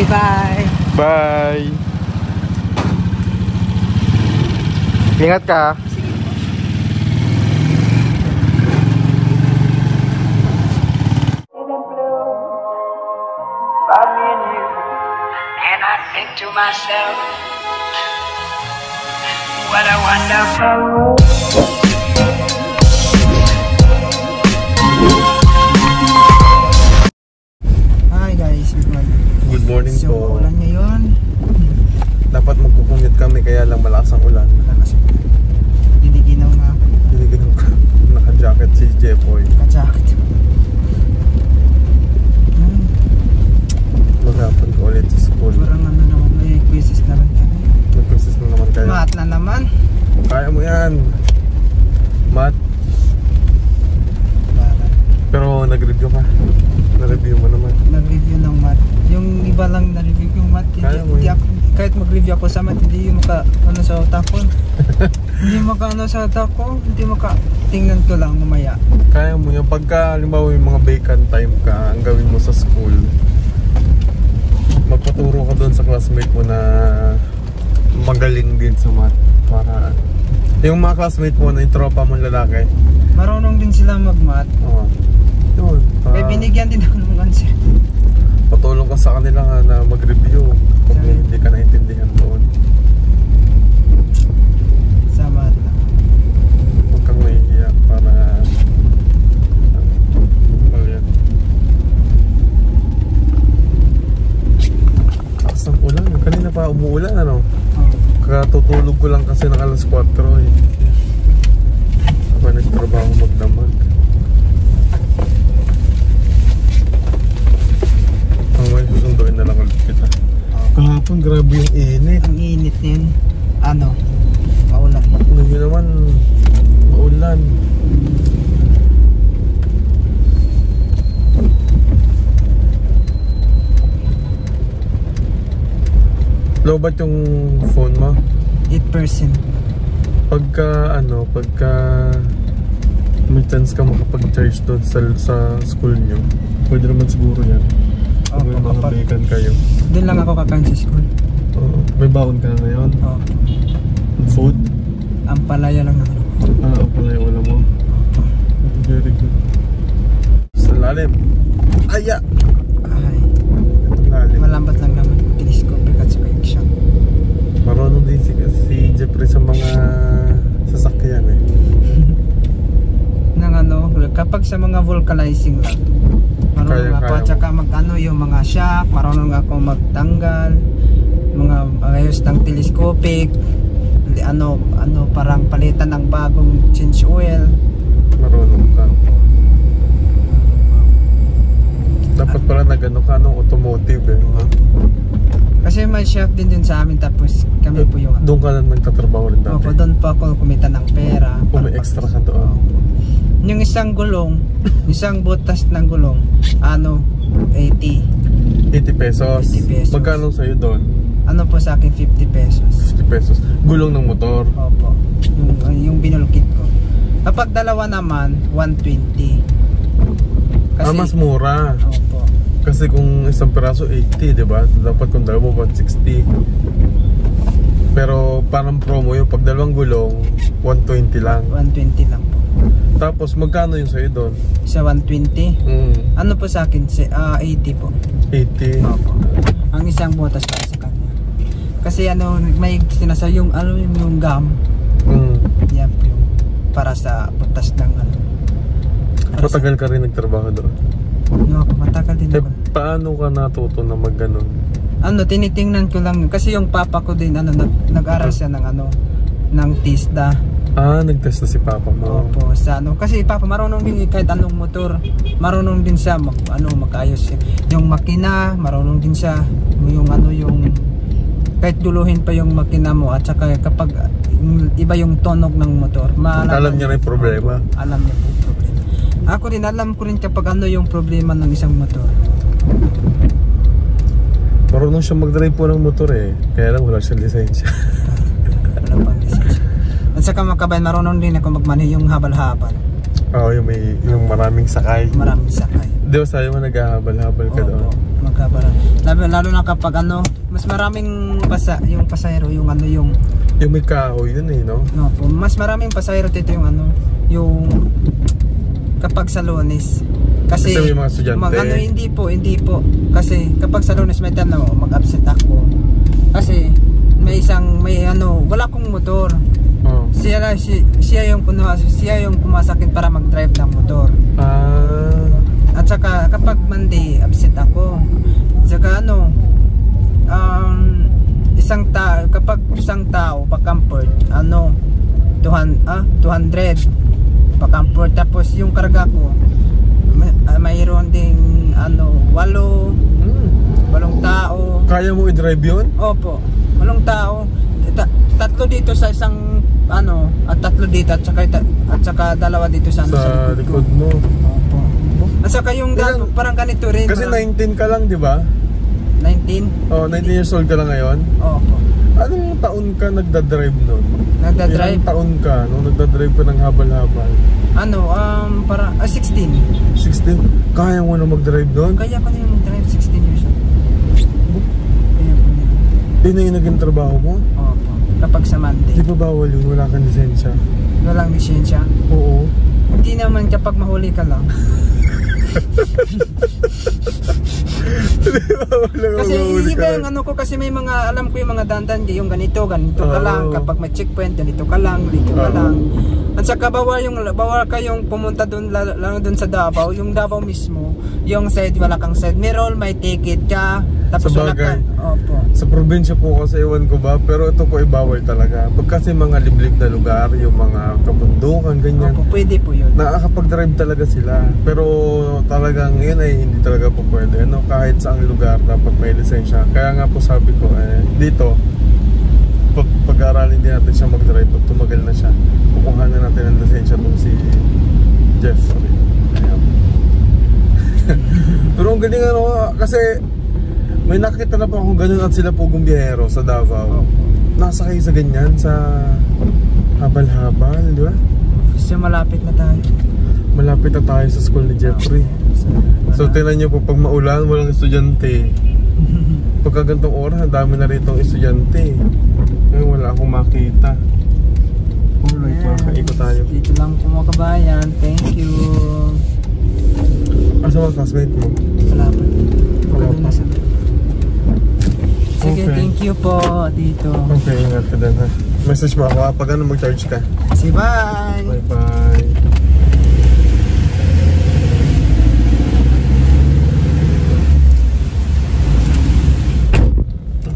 Okay, bye. Bye. Ingat ka. And I think to myself, what a wonderful world. Hi guys, good morning. Good morning So, po. ulan ngayon. Dapat magkukumit kami kaya lang malakas ang ulan. Diliginaw na. Diliginaw ka. Naka-jacket si Jepoy. Kajakit. Maghapon ko ulit sa school. Parang ano naman, may quizzes naman kami. Mag-quizzes na naman kayo. Math na naman. Kaya mo yan. Math. Para. Pero nag-review ka. Na-review mo naman. Nag-review ng math. Yung iba lang na-review yung math. Kaya mo Hindi yun. ako, kahit mag-review ako sa math, hindi yung maka ano sa utak ko. Hindi maka ano sa utak ko. Hindi maka tingnan ko lang mamaya. Kaya mo yan. Pagka halimbawa yung mga vacant time ka, ang gawin mo sa school, magpaturo ka doon sa classmate mo na magaling din sa math. Para yung mga classmate mo na yung tropa mong lalaki. Marunong din sila mag-math. Oo. Yun. May binigyan din ako ng answer. Patulong ka sa kanila nga na mag-review kung hindi ka naintindihan doon. Sa math lang. Huwag kang mahihiya para yan. Taas ng ulan. Kanina pa umuulan ano? Oh. Kakatutulog ko lang kasi ng alas 4 eh. Ako nagtrabaho magdamag. Ang may susunduin na lang ulit kita. Kahapon grabe yung init. Ang init niyan. Ano? Maulan. Ngayon naman maulan. Low ba't yung phone mo? 8%. Pagka may chance ka makapag-charge doon sa school nyo, pwede naman siguro yan. Pag may mga vacant kayo. Doon lang ako kakain sa school. Oo. May baon ka na ngayon? Oo. Food? Ang palaya lang naman ako. Oo pala yung ulam mo. Very good. Sa lalim. Aya! Ay, Lalim. malambat lang naman. Telescopic at saka yung shock. Marunong din si Jeffrey sa mga sasakyan eh. Nang ano, kapag sa mga vulcanizing lang. Marunong ako at saka mag-ano yung mga shock. Marunong ako magtanggal. Mga ayos ng telescopic. Ano, parang palitan ng bagong change oil. Marunong ka. Dapat pala nag-ano ka, automotive eh. Ha? Kasi may chef din sa amin tapos kami po yung Doon ka na nagtatrabaho rin dati? Opo, doon po ako kumita ng pera. Kung may extra ka doon? Yung isang gulong, isang butas ng gulong, 80 pesos? 80 pesos. Magkano sa'yo doon? Ano po sa akin, 50 pesos. 50 pesos. Gulong ng motor? Opo, yung binulkit ko. Kapag dalawa naman, 120. Kasi, mas mura. Opo. Kasi kung isang peraso 80, diba? Dapat kung dalawa 160. Pero parang promo yung pag dalawang gulong 120 lang. 120 lang po. Tapos magkano yung sa'yo doon? Sa 120? Ano po sa akin? 80 po. 80. Opo. Ang isang butas para sa kanya. Kasi may sinasabi yung gum. Yan po yung para sa butas ng Matagal ka rin nagtrabaho doon? No, matagal din ako. Paano ka natuto na mag-ganon? Tinitingnan ko lang kasi yung papa ko din nag-aral siya ng TISDA. Nag-test na si papa mo. Opo, sa kasi papa marunong din kahit anong motor. Marunong din siya mag-ayos yung makina, marunong din siya yung kahit duluhin pa yung makina mo at saka kapag iba yung tonog ng motor, alam niya na yung problema. Alam niya po yung problema. Ako rin, alam ko rin kapag yung problema ng isang motor. Marunong siya mag-drive po ng motor eh. Kaya lang wala siyang lisensya. Wala pang lisensya. At saka makabayan, marunong din ako magmani yung habal-habal. Oo, yung maraming sakay. Maraming sakay. Di ba sabi mo naghahabal-habal ka doon? magkabara. Lalo na kapag mas maraming yung pasahero, yung yung may kahoy yun no? No po, mas maraming pasahero dito yung yung kapag sa Lunes. Kasi may mga estudyante. Hindi po. Kasi kapag sa Lunes may time na mag-absent ako. Kasi may wala akong motor. Oh. Siya yung pumasakit para mag-drive ng motor. At saka kapag Monday absent ako. Saka kapag isang tao pa comfort 200 pa comfort, tapos yung karga ko mayroon ding 8 tao. Kaya mo i-drive yun? Opo, 8 tao. Tatlo dito sa isang at tatlo dito at saka 2 dito sa likod mo. Opo. At saka yung parang ganito rin. Kasi 19 ka lang, di ba? 19? Oh, 19 years old ka lang ngayon? Opo. Anong taon ka nagdadrive nun? Nagdadrive? Ilang taon ka nung nagdadrive ka ng habal-habal? Parang 16. 16? Kaya mo na mag-drive nun? Kaya ko na yung mag-drive, 16 years old. Kaya ko na. Yun na yung naging trabaho mo? Opo. Kapag sa Monday. Di ba bawal yun? Wala kang lisensya? Walang lisensya? Oo. Hindi naman kapag mahuli ka lang. Kasi iba yung kasi may mga, alam ko yung mga dandan, yung ganito ka lang, kapag may checkpoint, ganito ka lang, dito ka lang. At saka bawal kayong pumunta doon, lalo doon sa Davao, yung Davao mismo, yung side, wala kang side mirror, may ticket ka, tapos wala ka. Opo. Sa probinsya po kasi ewan ko ba, pero ito po ay bawal talaga. Pag kasi mga liblib na lugar, yung mga kabundukan, ganyan. Opo, pwede po yun. Nakakapag-drive talaga sila. Pero talagang yun ay hindi talaga po pwede. Kahit saang lugar, dapat may lisensya. Kaya nga po sabi ko, dito, pag-aaralin din natin siya mag-drive. Pag tumagal na siya, kukuha na natin ang lisensya itong si Jeffrey. Pero ang galing kasi may nakita na po akong ganun at sila po gumbiyero sa Davao. Nasakay sa ganyan, sa habal-habal, di ba? So malapit na tayo. Malapit na tayo sa school ni Jeffrey. So tingnan nyo po, pag maulan, walang estudyante. Pagka gantong oras, ang dami na rito ang estudyante. Ngayon wala akong makita. Alright, makakaikot tayo. Dito lang po mga kabayan. Thank you. Asa mga classmate mo? Salamat. Wala pa. Sige, thank you po dito. Okay, ingat ka din ha. Message mo ako pag mag-charge ka. Sige, bye! Bye bye!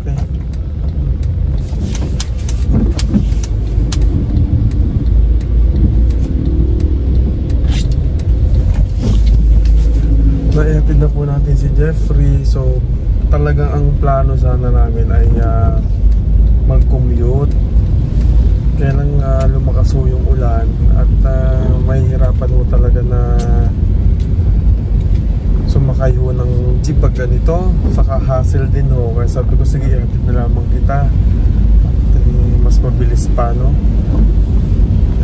Okay. Naihatid na po natin si Jeffrey. So talagang ang plano sana namin ay mag-commute. Kaya lang lumakas ho yung ulan at mahihirapan ho talaga na sumakay ho ng jeep pag ganito. Saka hassle din ho. Kaya sabi ko sige, ihatid na lamang kita at mas mabilis pa, no?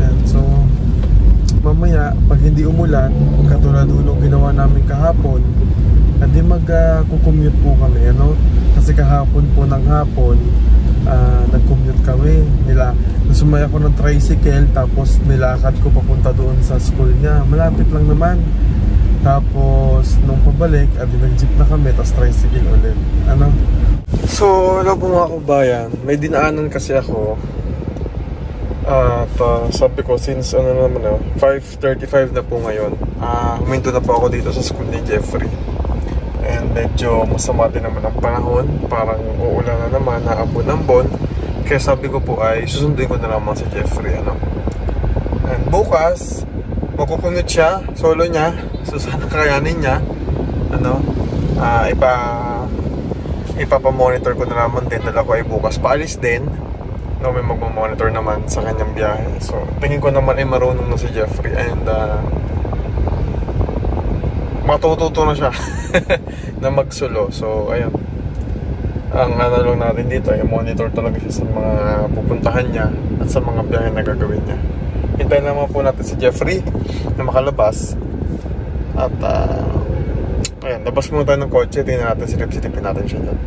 And so mamaya pag hindi umulan, katulad nung ginawa namin kahapon, hindi mag-commute po kami, kasi kahapon po ng hapon nag-commute kami. Sumay ako ng tricycle, tapos nilakad ko papunta doon sa school niya. Malapit lang naman. Tapos nung pabalik, nag-jeep na kami, tapos tricycle ulit. So hello po mga kabayan, may dinaanan kasi ako. At sabi ko, since 5:35 na po ngayon, huminto na po ako dito sa school ni Jeffrey. And medyo masama din naman ang panahon, parang uulan na naman, naambon-ambon. Kaya sabi ko po ay susunduin ko na naman si Jeffrey, And bukas magkukumute siya, solo niya. So sana kayanin niya, ipapamonitor ko na naman din. Dala ko ay bukas paalis din, may magmamonitor naman sa kanyang biyahe. So tingin ko naman ay marunong na si Jeffrey, and matututo na siya na magsulo. So ayun, ang lang natin dito ay monitor talaga siya sa mga pupuntahan niya at sa mga biyahe na gagawin niya. Hintayin naman po natin si Jeffrey na makalabas. At ayun, Ayan, labas muna tayo ng kotse. Tingnan natin, silipin natin siya dyan.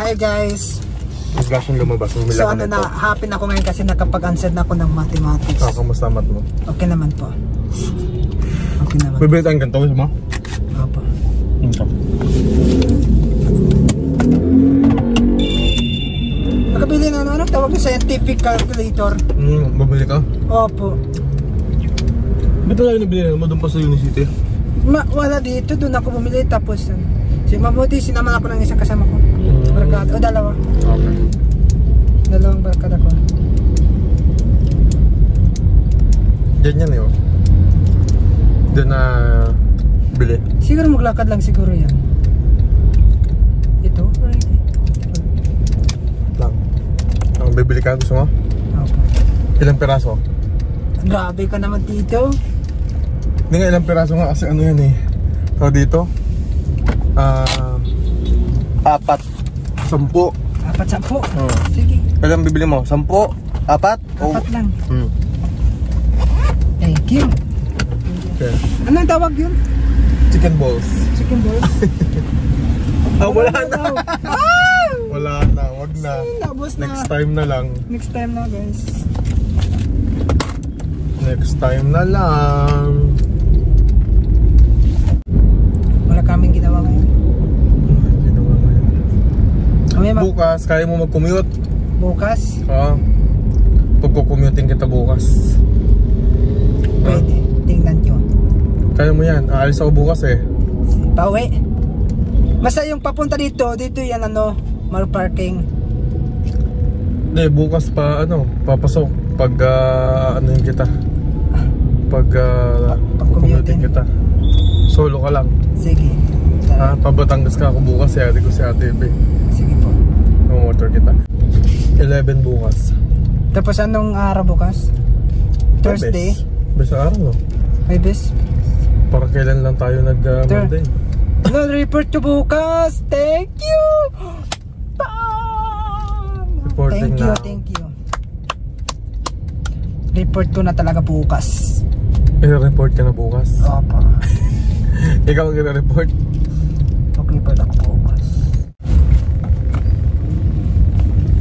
Hi guys! Bigla siyang lumabas. Bumili So ako ano nito. na, happy na ako ngayon kasi nakapag-answer na ako ng mathematics. Kamusta mat mo? Okay naman po. Okay naman. Bibili tayong ganito, gusto mo? Opo. Ito. Nakabili na ano tawag na scientific calculator. Bumili ka? Opo. Ba't talaga nabili mo doon pa sa Unicity? Wala dito, doon ako bumili tapos si mabuti sinaman ako ng isang kasama ko. Barkada, o dalawa. Okay. Dalawang barkada ko. Diyan yan eh oh. Diyan na bili. Siguro maglakad lang siguro yan. Ito, right? Lang. Ang bibili ka, gusto mo? Opo. Ilang piraso? Grabe ka naman dito. Hindi nga ilang piraso nga kasi ano yan eh. So dito 4 10. 4-10. Oh. Sige. Kailan bibili mo? 10? 4? 4 lang. Hmm. Thank you. Okay. Anong tawag yun? Chicken balls. Chicken balls? Wala na. Ah! Wala na, wag na. Labos na. Next time na lang. Next time na guys. Next time na lang. Wala kaming ginawa ngayon. Ginawa ngayon. Mamaya Bukas, kaya mo mag-commute? bukas? Pagko-commuting kita bukas. Pwede. Tingnan nyo. Kaya mo yan. Aalis ako bukas eh. Pauwi. Basta yung papunta dito yan ano, mar parking. Hindi, bukas pa papasok. Pag ano yung kita. Pag commuting kita. Solo ka lang. Sige. Pabatangas ka ako bukas. Yari ko si Ate Ebe. Sige po. Motor kita. 11 bukas. Tapos anong araw bukas? Thursday? Best araw no? Bes? Para kailan lang tayo nag-Monday? No report to bukas. Thank you. Reporting na. Thank you. Report ko na talaga bukas. I-report ka na bukas? Opo. Ikaw ang i-report? Mag-report ako bukas.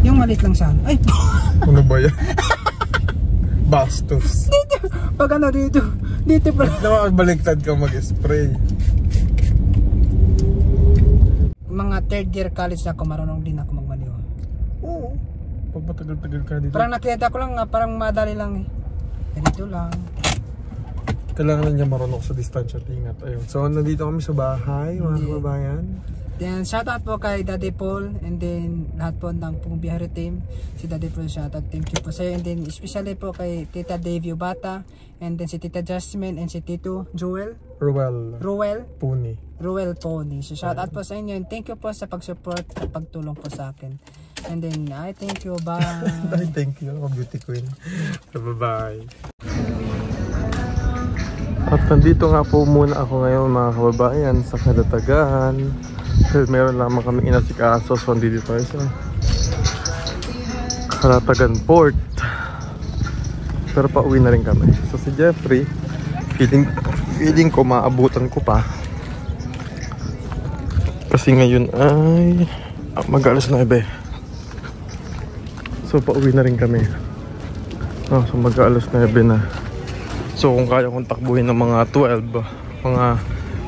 Yung malit lang saan? Ay! Ano ba yan? Bastos. Dito! Pag ano dito? Dito pala. Naman baliktad ka mag-spray. Mga third year college na ako, marunong din ako magmaniwa. Oo. Pag matagal-tagal ka dito. Parang nakita ko lang nga, parang madali lang eh. Ganito lang. Kailangan na niya marunong sa distansya at ingat. Ayun. So nandito kami sa bahay, mga kababayan. Then shoutout po kay Daddy Paul and then lahat po ng Pung Bihari team. Si Daddy Paul shoutout, thank you po sa iyo. And then especially po kay Tita Davio Bata and then si Tita Jasmine and si Tito Joel Puni. Ruel Pony. So shoutout po sa inyo and thank you po sa pag-support at pagtulong po sa akin. And then I thank you, bye. Thank you, beauty queen. Bye-bye. At nandito nga po muna ako ngayon mga kababayan sa Kalatagan. Dahil meron lamang kami inasikaso. So nandito tayo sa Kalatagan Port. Pero pauwi na rin kami. So si Jeffrey, feeling ko maabutan ko pa. Kasi ngayon ay mag-alas 9. So pauwi na rin kami. So mag-alas 9 na. So kung kaya kong takbuhin ng mga 12, mga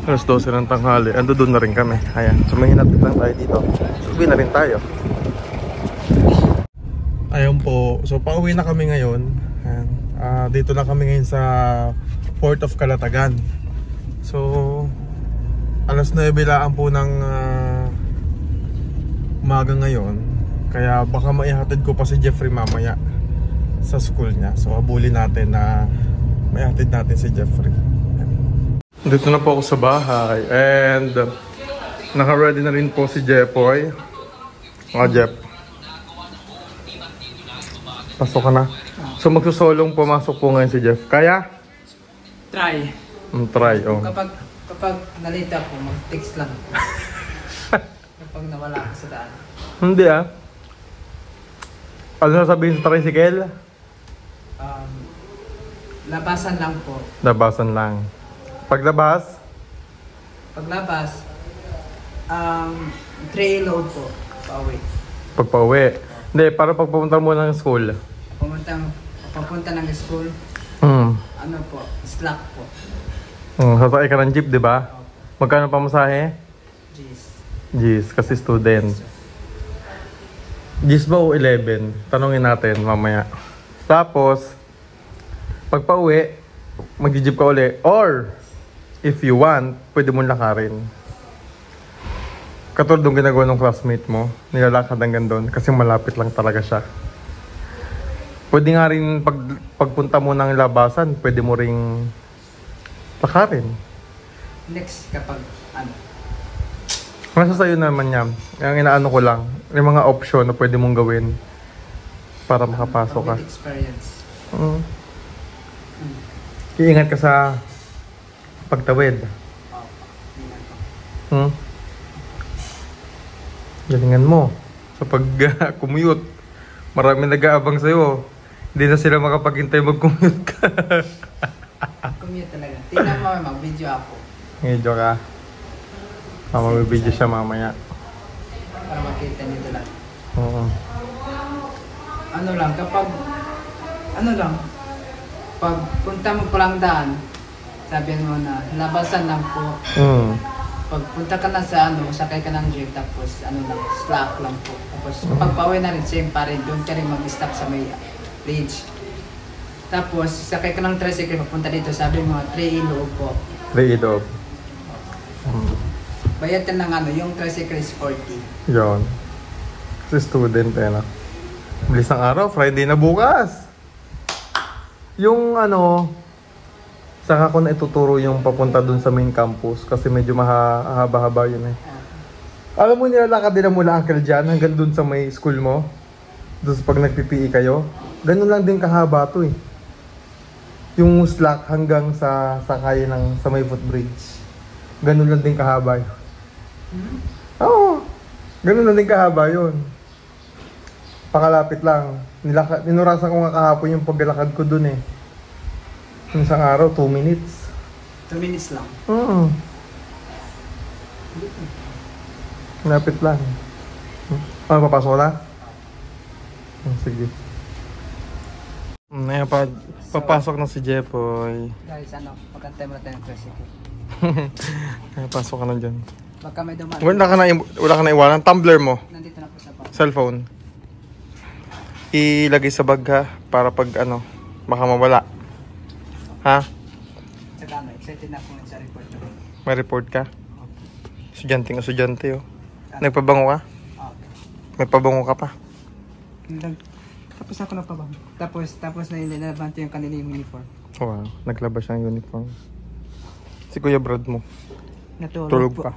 alas 12 ng tanghali, ando doon na rin kami. Ayan, so may hinatid lang tayo dito. So uwi na rin tayo. Ayun po, so pauwi na kami ngayon. Ayan. Dito na kami ngayon sa Port of Kalatagan. So alas 9 lang po ng umaga ngayon. Kaya baka maihatid ko pa si Jeffrey mamaya sa school niya. So abulin natin na maihatid natin si Jeffrey. Dito na po ako sa bahay and naka-ready na rin po si Jeffoy. Jeff, pasok ka na. So magsusolong pumasok po ngayon si Jeff. Kaya? Try. Try, oh. Kapag nalita po, mag-text lang. Kapag nawala ako sa daan. Hindi Ano na sabihin sa tricycle? Labasan lang po. Labasan lang. Paglabas? Paglabas, 3 load po, pauwi. Pagpa-uwi. Hindi, para pagpupunta mo ng school. Papunta ng school, ano po, slack po. Sasakay ka ng jeep, di ba? Magkano pamasahe? Gis, kasi student. Gis ba o 11? Tanungin natin mamaya. Tapos, pagpa-uwi, mag-jeep ka uli. Or, if you want, pwede mo lakarin. Katulad ng ginagawa ng classmate mo, nilalakad hanggang doon kasi malapit lang talaga siya. Pwede nga rin pagpunta mo ng labasan, pwede mo ring lakarin. Next, kapag ano? Nasa sa'yo naman yan. Ang inaano ko lang, yung mga option na pwede mong gawin para makapasok ka. Experience. Iingat ka sa pagtawid. Galingan mo. Sa pag-commute, marami nag-aabang sa'yo. Hindi na sila makapaghintay mag-commute ka. Commute talaga. Tingnan mo, mag-video ako. Medyo ka. Mag-video siya mamaya. Para makita nito lang. Oo. Ano lang, kapag pag punta mo palang daan, sabihin mo na, labasan lang po. Pag punta ka na sa sakay ka ng jeep, tapos slack lang po. Tapos kapag pauwi na rin, same pa rin, doon ka rin mag-stop sa may bridge. Tapos sakay ka ng tricycle, papunta dito, sabi mo, 3 ilog po. 3 ilog. Bayad ka ng yung tricycle is 40. Yun. Kasi student na. Bilis ng araw, Friday na bukas. Yung saka ko na ituturo yung papunta dun sa main campus kasi medyo mahaba-haba yun eh. Alam mo nilalakad din mula Uncle Jan hanggang dun sa may school mo. Dun pag nag-PPE kayo. Ganun lang din kahaba to eh. Yung slack hanggang sa sakay sa may footbridge. Ganun lang din kahaba yun. Oo. Ganun lang din kahaba yun. Pakalapit lang. Ninurasan ko nga kahapon yung paglalakad ko dun eh. Yung isang araw, 2 minutes. 2 minutes lang? Oo. Lapit lang. Papasok na? Sige. Ngayon papasok na si Jepoy. Guys, magkantay mo na tayo ng tricycle. Pasok ka na dyan. Baka may dumaan. Wala ka na iwanan. Tumbler mo. Nandito na po sa bag. Cellphone. Ilagay sa bag ha. Para pag baka mawala. Ha? Saka excited na ako sa report. May report ka? Estudyante oh. Nagpabango ka? Okay. May pabango ka pa? Tapos ako nagpabango. Tapos na nilalabante yung kanila yung uniform. Wow, naglabas siya ng uniform. Si Kuya Brad mo. Natulog pa.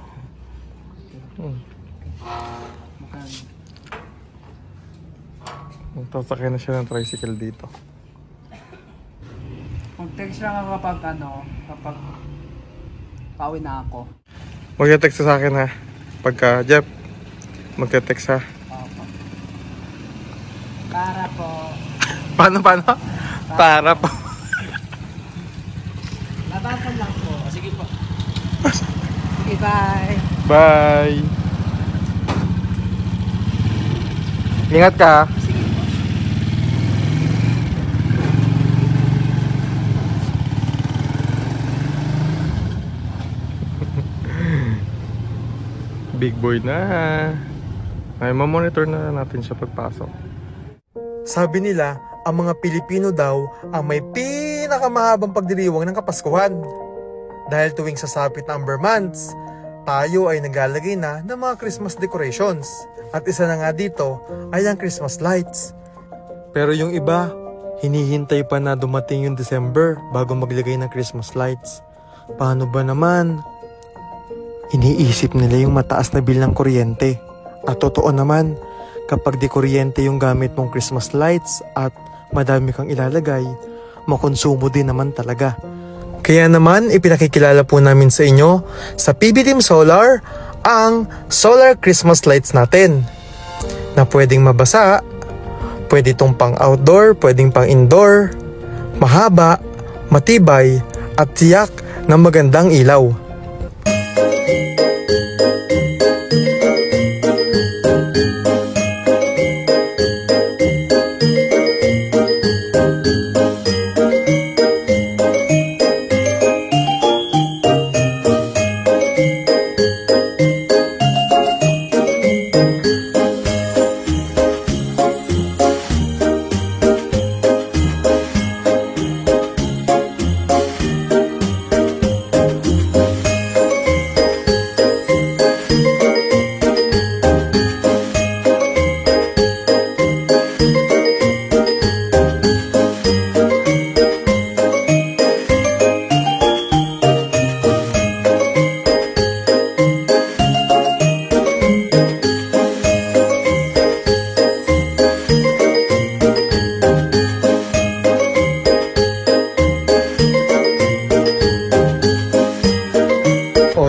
Sasakay na siya ng tricycle dito. Mag-text lang ako kapag pauwi na ako. Mag-text sa akin ha. Pagka, Jeff, mag-text ha. Para po. Paano? Para po. Labasan lang po. Sige po. Sige, bye. Bye. Ingat ka. Sige po. Big boy na. Ay, mamonitor na natin siya pagpasok. Sabi nila, ang mga Pilipino daw ang may pinakamahabang pagdiriwang ng Kapaskuhan. Dahil tuwing sasapit na Amber Months, tayo ay naglalagay na ng mga Christmas decorations. At isa na nga dito ay ang Christmas lights. Pero yung iba, hinihintay pa na dumating yung December bago maglagay ng Christmas lights. Paano ba naman? Iniisip nila yung mataas na bill ng kuryente. At totoo naman, kapag di kuryente yung gamit mong Christmas lights at madami kang ilalagay, makonsumo din naman talaga. Kaya naman, ipinakikilala po namin sa inyo sa PB Team Solar ang solar Christmas lights natin na pwedeng mabasa, pwede itong pang outdoor, pwedeng pang indoor, mahaba, matibay at tiyak na magandang ilaw.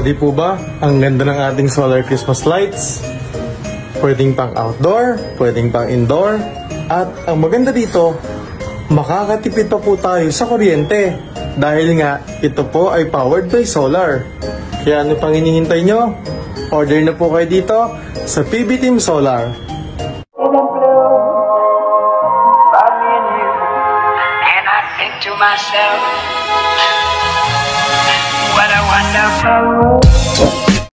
Di po ba? Ang ganda ng ating solar Christmas lights. Pwedeng pang outdoor, pwedeng pang indoor. At ang maganda dito, makakatipid pa po tayo sa kuryente. Dahil nga, ito po ay powered by solar. Kaya ano pang hinihintay nyo? Order na po kayo dito sa PB Team Solar. To myself, what a wonderful world.